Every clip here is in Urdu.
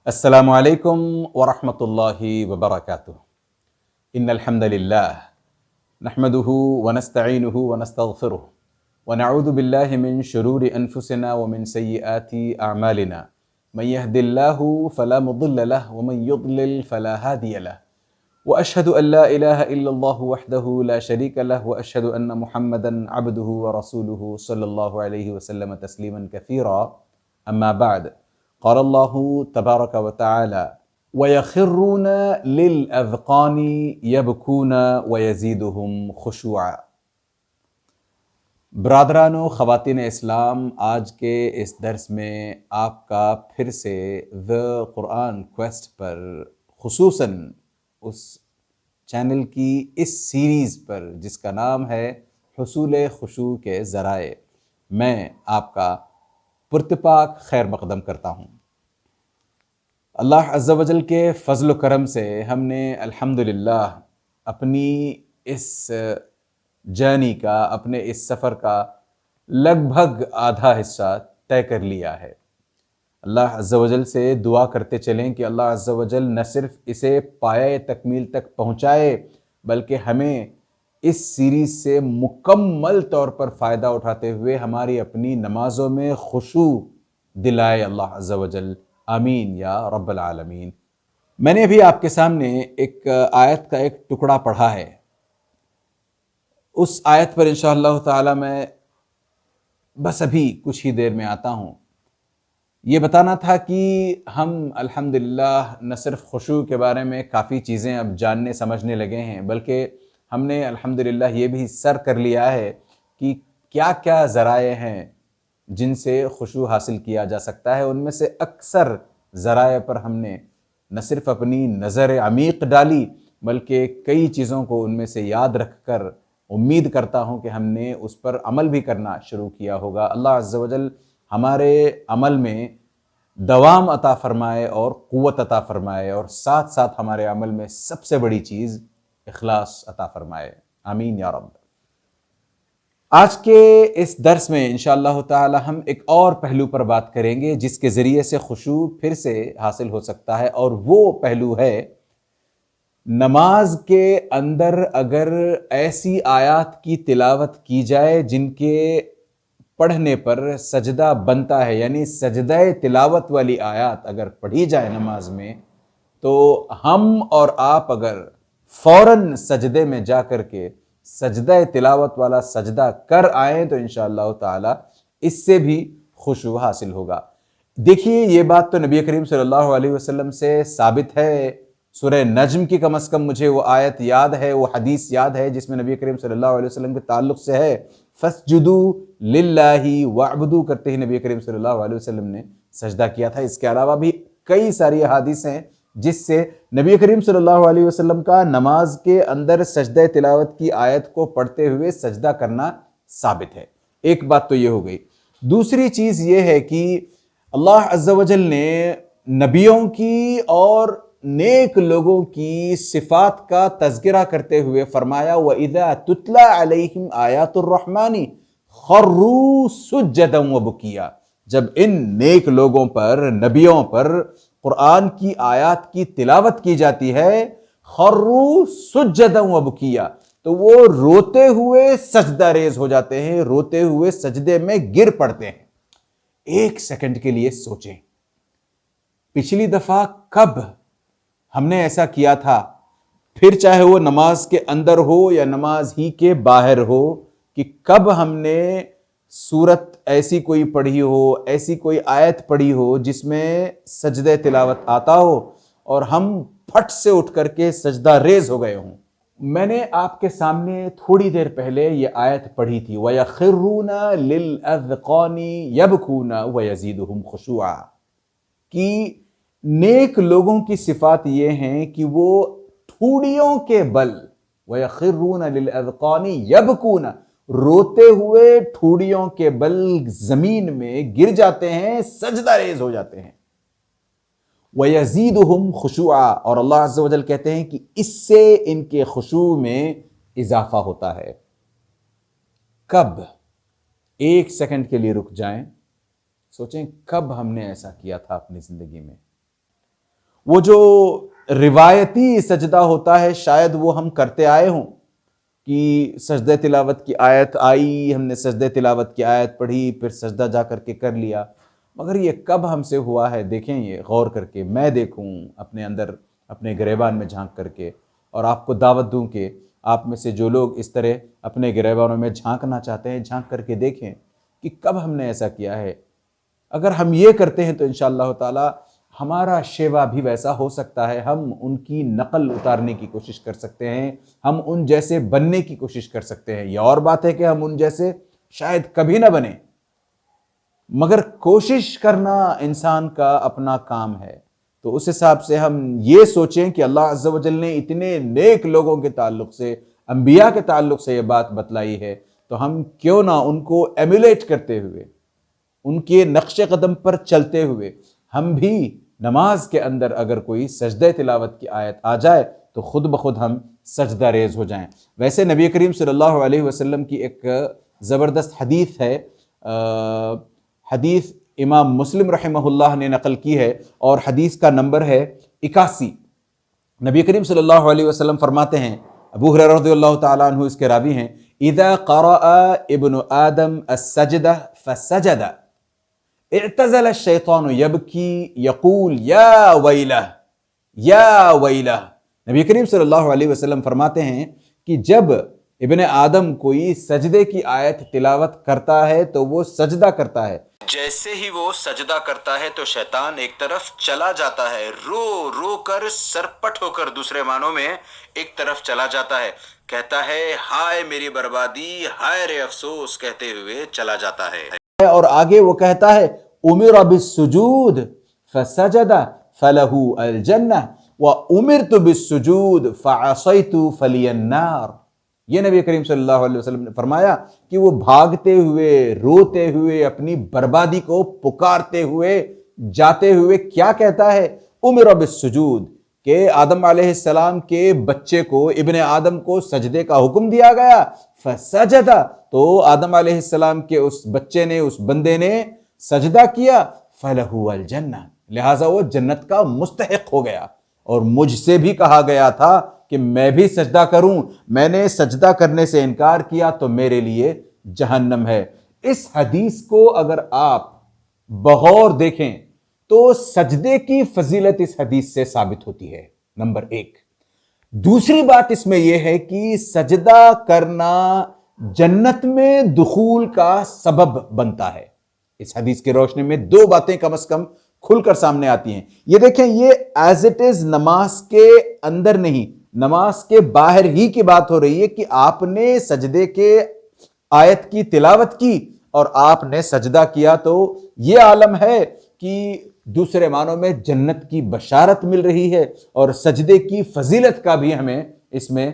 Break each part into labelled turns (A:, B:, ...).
A: السلام علیکم ورحمۃ اللہ وبرکاتہ۔ ان الحمد للہ نحمده ونستعینه ونستغفره ونعوذ باللہ من شرور انفسنا ومن سیئات اعمالنا من يهد الله فلا مضل له ومن يضلل فلا هادي له واشهد ان لا اله الا الله وحده لا شريك له واشهد ان محمدا عبده ورسوله صلی اللہ علیہ وسلم تسلیما كثيرا اما بعد قال الله تبارك وتعالى وَيَخِرُّونَ لِلْأَذْقَانِ يَبْكُونَ وَيَزِيدُهُمْ خُشُوعًا۔ برادران و خواتین اسلام، آج کے اس درس میں آپ کا پھر سے The قرآن Quest پر، خصوصاً اس چینل کی اس سیریز پر جس کا نام ہے حصول خشوع کے ذرائع، میں آپ کا پرتپاک خیر مقدم کرتا ہوں۔ اللہ عز و جل کے فضل و کرم سے ہم نے الحمدللہ اپنی اس جرنی کا، اپنے اس سفر کا لگ بھگ آدھا حصہ طے کر لیا ہے۔ اللہ عز و جل سے دعا کرتے چلیں کہ اللہ عز و جل نہ صرف اسے پایۂ تکمیل تک پہنچائے بلکہ ہمیں اس سیریز سے مکمل طور پر فائدہ اٹھاتے ہوئے ہماری اپنی نمازوں میں خشوع دلائے اللہ عز و جل، آمین یا رب العالمین۔ میں نے ابھی آپ کے سامنے ایک آیت کا ایک ٹکڑا پڑھا ہے، اس آیت پر انشاءاللہ تعالی میں بس ابھی کچھ ہی دیر میں آتا ہوں۔ یہ بتانا تھا کہ ہم الحمدللہ نہ صرف خشوع کے بارے میں کافی چیزیں اب جاننے سمجھنے لگے ہیں، بلکہ ہم نے الحمدللہ یہ بھی سر کر لیا ہے کہ کیا کیا ذرائع ہیں جن سے خشوع حاصل کیا جا سکتا ہے۔ ان میں سے اکثر ذرائع پر ہم نے نہ صرف اپنی نظر عمیق ڈالی بلکہ کئی چیزوں کو ان میں سے یاد رکھ کر امید کرتا ہوں کہ ہم نے اس پر عمل بھی کرنا شروع کیا ہوگا۔ اللہ عز و جل ہمارے عمل میں دوام عطا فرمائے اور قوت عطا فرمائے، اور ساتھ ساتھ ہمارے عمل میں سب سے بڑی چیز اخلاص عطا فرمائے، آمین یا رب۔ آج کے اس درس میں انشاءاللہ تعالی ہم ایک اور پہلو پر بات کریں گے جس کے ذریعے سے خشوع پھر سے حاصل ہو سکتا ہے، اور وہ پہلو ہے نماز کے اندر اگر ایسی آیات کی تلاوت کی جائے جن کے پڑھنے پر سجدہ بنتا ہے، یعنی سجدہ تلاوت والی آیات اگر پڑھی جائے نماز میں، تو ہم اور آپ اگر فوراً سجدے میں جا کر کے سجدہ تلاوت والا سجدہ کر آئیں تو انشاءاللہ تعالی اس سے بھی خشوع حاصل ہوگا۔ دیکھیے، یہ بات تو نبی کریم صلی اللہ علیہ وسلم سے ثابت ہے۔ سورہ نجم کی کم از کم مجھے وہ آیت یاد ہے، وہ حدیث یاد ہے جس میں نبی کریم صلی اللہ علیہ وسلم کے تعلق سے ہے فَاسْجُدُوا لِلَّهِ وَاعْبُدُوا، کرتے ہی نبی کریم صلی اللہ علیہ وسلم نے سجدہ کیا تھا۔ اس کے علاوہ بھی کئی ساری احادیث ہیں جس سے نبی کریم صلی اللہ علیہ وسلم کا نماز کے اندر سجدہ تلاوت کی آیت کو پڑھتے ہوئے سجدہ کرنا ثابت ہے۔ ایک بات تو یہ ہو گئی۔ دوسری چیز یہ ہے کہ اللہ عز و جل نے نبیوں کی اور نیک لوگوں کی صفات کا تذکرہ کرتے ہوئے فرمایا وَإِذَا تُتْلَى عَلَيْهِمْ آيَاتُ الرَّحْمَنِ خَرُّوا سُجَّدًا وَبُكِيًّا، جب ان نیک لوگوں پر، نبیوں پر قرآن کی آیات کی تلاوت کی جاتی ہے، خَرُّوا سُجَّدًا وَبُكِيًّا، تو وہ روتے ہوئے سجدہ ریز ہو جاتے ہیں، روتے ہوئے سجدے میں گر پڑتے ہیں۔ ایک سیکنڈ کے لیے سوچیں، پچھلی دفعہ کب ہم نے ایسا کیا تھا، پھر چاہے وہ نماز کے اندر ہو یا نماز ہی کے باہر ہو، کہ کب ہم نے سورت ایسی کوئی پڑھی ہو، ایسی کوئی آیت پڑھی ہو جس میں سجدہ تلاوت آتا ہو اور ہم پھٹ سے اٹھ کر کے سجدہ ریز ہو گئے ہوں۔ میں نے آپ کے سامنے تھوڑی دیر پہلے یہ آیت پڑھی تھی وَيَخِرُّونَ لِلْأَذْقَانِ يَبْكُونَ وَيَزِيدُهُمْ خُشُوعًا، کہ نیک لوگوں کی صفات یہ ہیں کہ وہ ٹھوڑیوں کے بل، وَيَخِرُّونَ لِلْأَذْقَانِ يَبْكُونَ، روتے ہوئے ٹھوڑیوں کے بل زمین میں گر جاتے ہیں، سجدہ ریز ہو جاتے ہیں۔ وَيَزِيدُهُمْ خُشُوعًا، اور اللہ عز و جل کہتے ہیں کہ اس سے ان کے خشوع میں اضافہ ہوتا ہے۔ کب؟ ایک سیکنڈ کے لیے رک جائیں، سوچیں کب ہم نے ایسا کیا تھا اپنی زندگی میں۔ وہ جو روایتی سجدہ ہوتا ہے شاید وہ ہم کرتے آئے ہوں کہ سجدہ تلاوت کی آیت آئی، ہم نے سجدہ تلاوت کی آیت پڑھی، پھر سجدہ جا کر کے کر لیا، مگر یہ کب ہم سے ہوا ہے؟ دیکھیں یہ غور کر کے، میں دیکھوں اپنے اندر، اپنے گریبان میں جھانک کر کے، اور آپ کو دعوت دوں کہ آپ میں سے جو لوگ اس طرح اپنے گریبانوں میں جھانکنا چاہتے ہیں جھانک کر کے دیکھیں کہ کب ہم نے ایسا کیا ہے۔ اگر ہم یہ کرتے ہیں تو انشاءاللہ تعالی ہمارا شیوا بھی ویسا ہو سکتا ہے، ہم ان کی نقل اتارنے کی کوشش کر سکتے ہیں، ہم ان جیسے بننے کی کوشش کر سکتے ہیں۔ یہ اور بات ہے کہ ہم ان جیسے شاید کبھی نہ بنیں، مگر کوشش کرنا انسان کا اپنا کام ہے۔ تو اس حساب سے ہم یہ سوچیں کہ اللہ عز و جل نے اتنے نیک لوگوں کے تعلق سے، انبیاء کے تعلق سے یہ بات بتلائی ہے، تو ہم کیوں نہ ان کو ایمولیٹ کرتے ہوئے، ان کے نقش قدم پر چلتے ہوئے، ہم بھی نماز کے اندر اگر کوئی سجدہ تلاوت کی آیت آ جائے تو خود بخود ہم سجدہ ریز ہو جائیں۔ ویسے نبی کریم صلی اللہ علیہ وسلم کی ایک زبردست حدیث ہے، حدیث امام مسلم رحمہ اللہ نے نقل کی ہے، اور حدیث کا نمبر ہے 81۔ نبی کریم صلی اللہ علیہ وسلم فرماتے ہیں، ابو ہریرہ رضی اللہ تعالیٰ عنہ اس کے راوی ہیں، اذا قرأ ابن آدم السجدہ فسجد اعتزل الشیطان یبکی یقول یا ویلہ یا ویلہ۔ نبی کریم صلی اللہ علیہ وسلم فرماتے ہیں کہ جب ابن آدم کوئی سجدے کی آیت تلاوت کرتا ہے تو وہ سجدہ کرتا ہے، جیسے ہی وہ سجدہ کرتا ہے تو شیطان ایک طرف چلا جاتا ہے، رو رو کر سرپٹ ہو کر، دوسرے معنوں میں ایک طرف چلا جاتا ہے، کہتا ہے ہائے میری بربادی، ہائے رے افسوس، کہتے ہوئے چلا جاتا ہے۔ اور آگے وہ کہتا ہے امر بالسجود فسجد فلہ الجنہ وامرت بالسجود فعصیت فلی النار۔ یہ نبی کریم صلی اللہ علیہ وسلم نے فرمایا کہ وہ بھاگتے ہوئے، روتے ہوئے، اپنی بربادی کو پکارتے ہوئے، جاتے ہوئے کیا کہتا ہے؟ امر بالسجود، کہ آدم علیہ السلام کے بچے کو، ابن آدم کو سجدے کا حکم دیا گیا، فسجد، تو آدم علیہ السلام کے اس بچے نے، اس بندے نے سجدہ کیا، فلہ الجنہ، لہٰذا وہ جنت کا مستحق ہو گیا۔ اور مجھ سے بھی کہا گیا تھا کہ میں بھی سجدہ کروں، میں نے سجدہ کرنے سے انکار کیا تو میرے لیے جہنم ہے۔ اس حدیث کو اگر آپ بغور دیکھیں تو سجدے کی فضیلت اس حدیث سے ثابت ہوتی ہے، نمبر ایک۔ دوسری بات اس میں یہ ہے کہ سجدہ کرنا جنت میں دخول کا سبب بنتا ہے۔ اس حدیث کی روشنی میں دو باتیں کم از کم کھل کر سامنے آتی ہیں۔ یہ دیکھیں، یہ ایز اٹ از نماز کے اندر نہیں، نماز کے باہر ہی کی بات ہو رہی ہے کہ آپ نے سجدے کے آیت کی تلاوت کی اور آپ نے سجدہ کیا، تو یہ عالم ہے کہ دوسرے معنوں میں جنت کی بشارت مل رہی ہے، اور سجدے کی فضیلت کا بھی ہمیں اس میں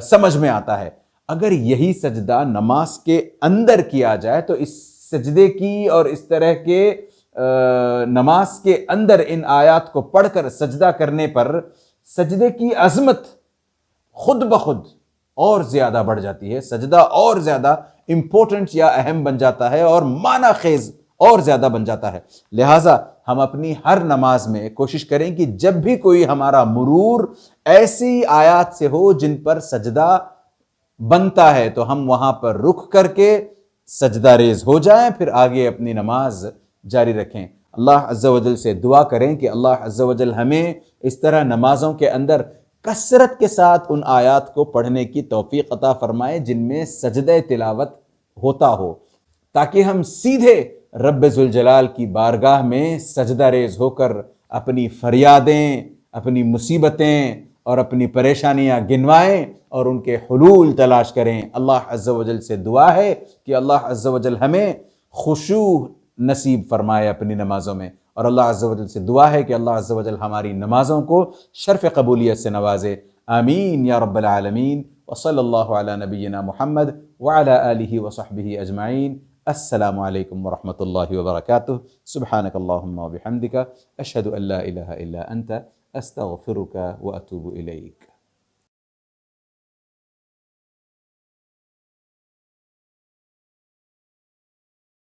A: سمجھ میں آتا ہے۔ اگر یہی سجدہ نماز کے اندر کیا جائے تو اس سجدے کی اور اس طرح کے نماز کے اندر ان آیات کو پڑھ کر سجدہ کرنے پر سجدے کی عظمت خود بخود اور زیادہ بڑھ جاتی ہے، سجدہ اور زیادہ امپورٹنٹ یا اہم بن جاتا ہے، اور معنی خیز اور زیادہ بن جاتا ہے۔ لہٰذا ہم اپنی ہر نماز میں کوشش کریں کہ جب بھی کوئی ہمارا مرور ایسی آیات سے ہو جن پر سجدہ بنتا ہے تو ہم وہاں پر رک کر کے سجدہ ریز ہو جائیں، پھر آگے اپنی نماز جاری رکھیں۔ اللہ عز و جل سے دعا کریں کہ اللہ عز و جل ہمیں اس طرح نمازوں کے اندر کثرت کے ساتھ ان آیات کو پڑھنے کی توفیق عطا فرمائے جن میں سجدہ تلاوت ہوتا ہو، تاکہ ہم سیدھے رب ذوالجلال کی بارگاہ میں سجدہ ریز ہو کر اپنی فریادیں، اپنی مصیبتیں اور اپنی پریشانیاں گنوائیں اور ان کے حلول تلاش کریں۔ اللہ عز و جل سے دعا ہے کہ اللہ عز و جل ہمیں خشوع نصیب فرمائے اپنی نمازوں میں، اور اللہ عز و جل سے دعا ہے کہ اللہ عز و جل ہماری نمازوں کو شرف قبولیت سے نوازے۔ آمین یا رب العالمین، وصلی اللہ علی نبینا محمد وعلی آلہ وصحبہ اجمعین۔ السلام علیکم ورحمۃ اللہ وبرکاتہ۔ سبحانک اللہم وبحمدک، اشہد ان لا الہ الا انت، استغفرک واتوب الیک۔